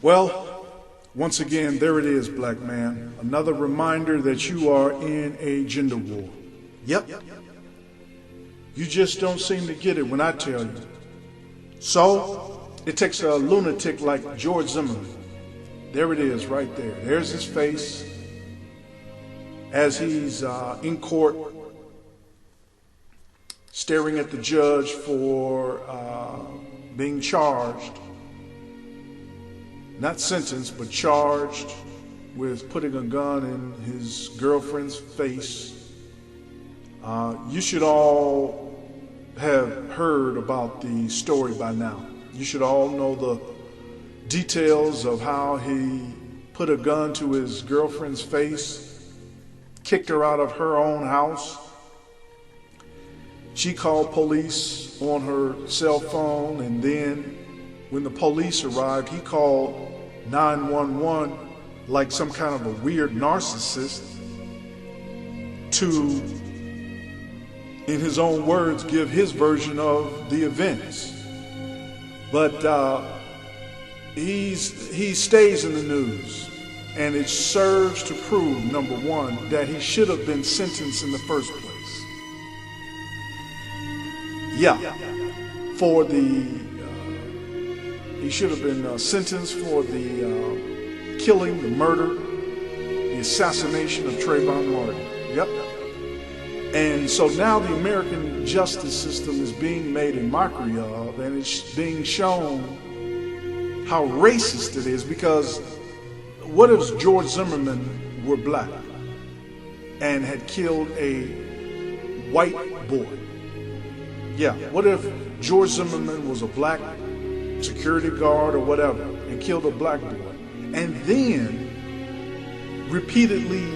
Well, once again, there it is, black man. Another reminder that you are in a gender war. Yep. You just don't seem to get it when I tell you. So, it takes a lunatic like George Zimmerman. There it is, right there. There's his face as he's in court, staring at the judge for being charged. Not sentenced, but charged with putting a gun in his girlfriend's face. You should all have heard about the story by now. You should all know the details of how he put a gun to his girlfriend's face, kicked her out of her own house. She called police on her cell phone, and then when the police arrived, he called 911 like some kind of a weird narcissist to, in his own words, give his version of the events. But he stays in the news, and it serves to prove, number one, that he should have been sentenced in the first place. Yeah, for he should have been sentenced for the killing, the murder, the assassination of Trayvon Martin. Yep. And so now the American justice system is being made a mockery of, and it's being shown how racist it is, because what if George Zimmerman were black and had killed a white boy? Yeah, what if George Zimmerman was a black security guard or whatever and killed a black boy, and then repeatedly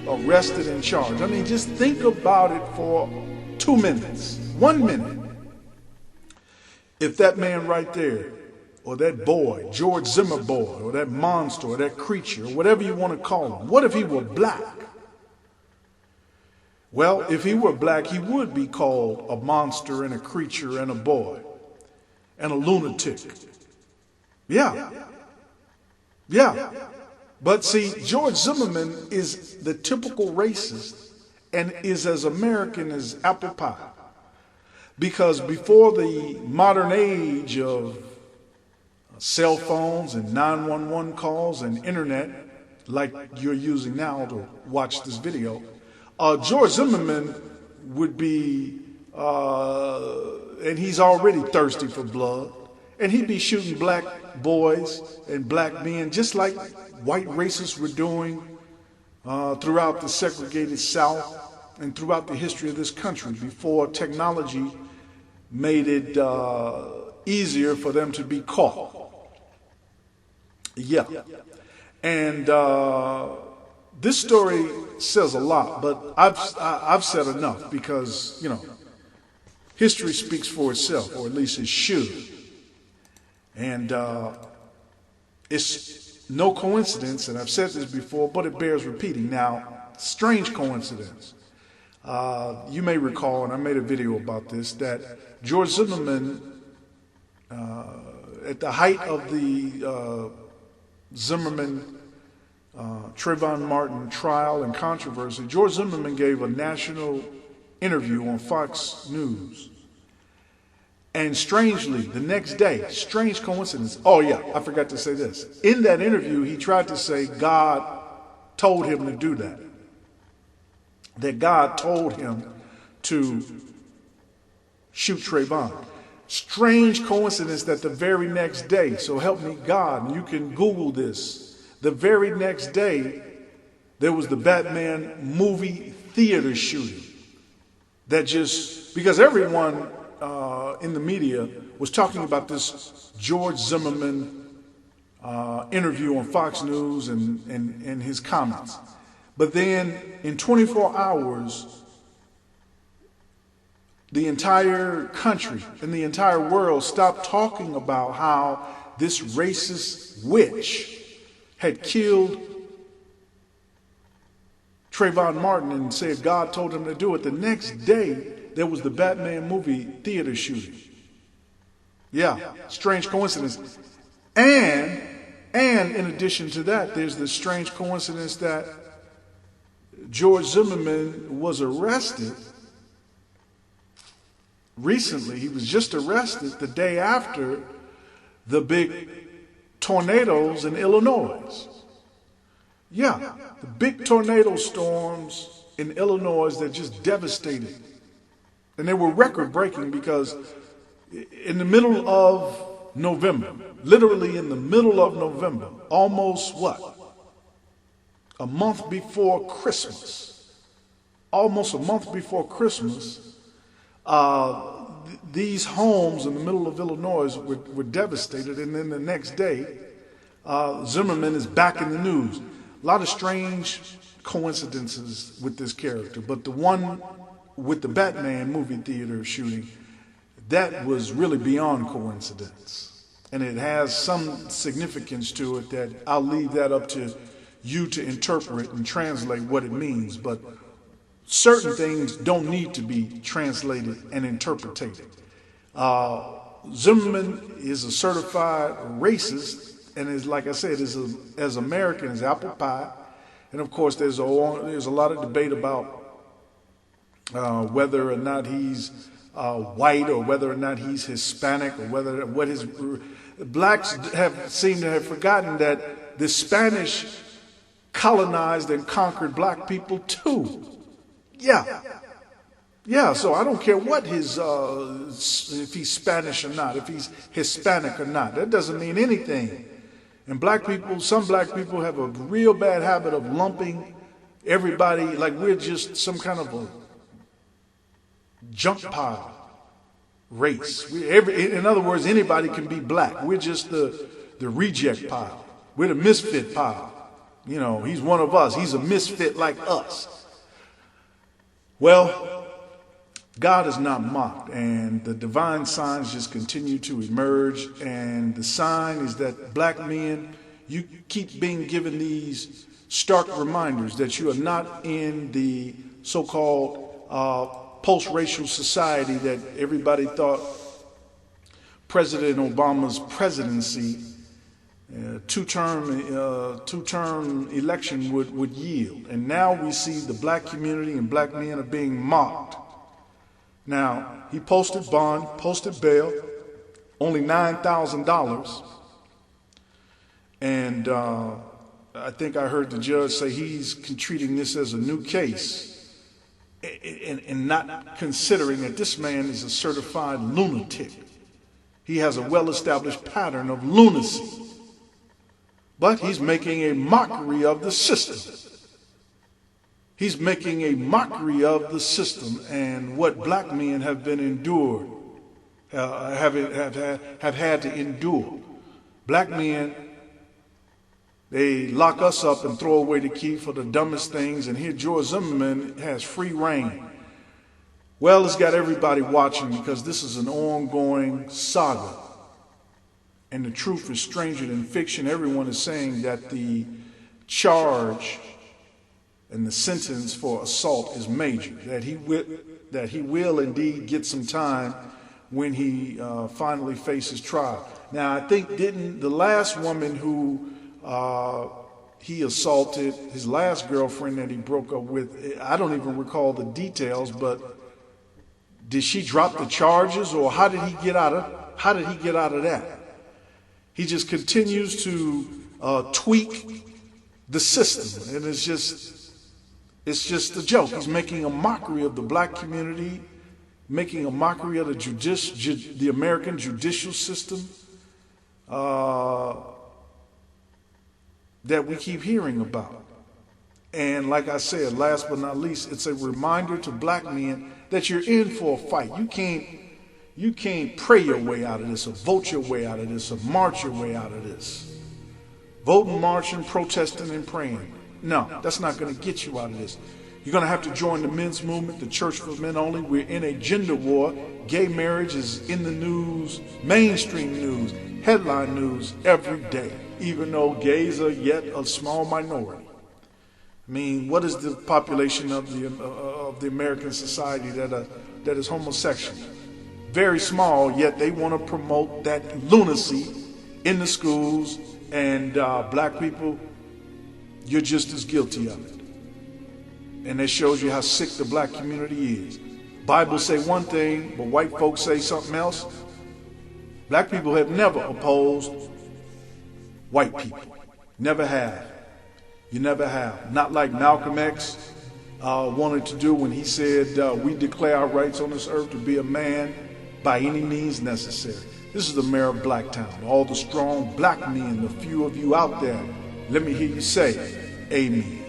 arrested and charged? I mean, just think about it for 2 minutes, 1 minute. If that man right there, or that boy, George Zimmer boy, or that monster, or that creature, or whatever you want to call him, what if he were black? Well, if he were black, he would be called a monster and a creature and a boy and a lunatic. Yeah. But see, George Zimmerman is the typical racist and is as American as apple pie. Because before the modern age of cell phones and 911 calls and internet, like you're using now to watch this video, George Zimmerman would be, and he's already thirsty for blood, and he'd be shooting black boys and black men just like white racists were doing throughout the segregated South and throughout the history of this country before technology made it easier for them to be caught. Yeah. And this story says a lot, but I've said enough, because, you know, history speaks for itself, or at least it should. And it's no coincidence, and I've said this before, but it bears repeating. Now, strange coincidence. You may recall, and I made a video about this, that George Zimmerman, at the height of the Zimmerman Trayvon Martin trial and controversy, George Zimmerman gave a national interview on Fox News. And strangely, the next day, strange coincidence. Oh yeah, I forgot to say this. In that interview, he tried to say God told him to do that. That God told him to shoot Trayvon. Strange coincidence that the very next day, so help me God, and you can Google this, the very next day, there was the Batman movie theater shooting. That just, because everyone in the media was talking about this George Zimmerman interview on Fox News and his comments. But then in 24 hours, the entire country and the entire world stopped talking about how this racist witch had killed Trayvon Martin and said God told him to do it. The next day, there was the Batman movie theater shooting. Yeah, strange coincidence. And And in addition to that, there's this strange coincidence that George Zimmerman was arrested recently. He was just arrested the day after the big tornadoes in Illinois. Yeah, the big tornado storms in Illinois that just devastated. And they were record breaking because in the middle of November, literally in the middle of November, almost a month before Christmas, these homes in the middle of Illinois were devastated. And then the next day, Zimmerman is back in the news. A lot of strange coincidences with this character, but the one with the Batman movie theater shooting, that was really beyond coincidence. And it has some significance to it that I'll leave that up to you to interpret and translate what it means. But certain things don't need to be translated and interpreted. Zimmerman is a certified racist, and is, like I said, is as American as apple pie. And of course, there's a lot of debate about whether or not he's white, or whether or not he's Hispanic, or what his blacks seem to have forgotten that the Spanish colonized and conquered black people too. Yeah. So I don't care what if he's Spanish or not, if he's Hispanic or not. That doesn't mean anything. And some black people have a real bad habit of lumping everybody like we're just some kind of a junk pile race. In other words, anybody can be black. We're just the reject pile. We're the misfit pile. You know, he's one of us. He's a misfit like us. Well, God is not mocked, and the divine signs just continue to emerge. And the sign is that black men, you keep being given these stark reminders that you are not in the so-called post-racial society that everybody thought President Obama's presidency, two-term election would yield. And now we see the black community and black men are being mocked. Now, he posted bond, posted bail, only $9,000. And I think I heard the judge say he's treating this as a new case and not considering that this man is a certified lunatic. He has a well-established pattern of lunacy. But he's making a mockery of the system. He's making a mockery of the system and what black men have been endured, have had to endure. Black men, they lock us up and throw away the key for the dumbest things, and here George Zimmerman has free reign. Well, it's got everybody watching because this is an ongoing saga. And the truth is stranger than fiction. Everyone is saying that the charge and the sentence for assault is major, that he will indeed get some time when he finally faces trial. Now, I think the last woman who he assaulted, his last girlfriend that he broke up with, I don't even recall the details, but did she drop the charges, or how did he get out of that? He just continues to tweak the system, and it's just a joke. He's making a mockery of the black community, making a mockery of the American judicial system that we keep hearing about. And like I said, last but not least, it's a reminder to black men that you're in for a fight. You can't pray your way out of this, or vote your way out of this, or march your way out of this. Voting, marching, protesting, and praying. No, that's not going to get you out of this. You're going to have to join the men's movement, the Church for Men Only. We're in a gender war. Gay marriage is in the news, mainstream news, headline news every day, even though gays are yet a small minority. I mean, what is the population of the American society that is homosexual? Very small, yet they want to promote that lunacy in the schools, and black people, you're just as guilty of it. And that shows you how sick the black community is. Bible say one thing, but white folks say something else. Black people have never opposed white people. Never have. You never have. Not like Malcolm X wanted to do when he said, we declare our rights on this earth to be a man by any means necessary. This is the mayor of Blacktown. All the strong black men, the few of you out there, let me hear you say, amen.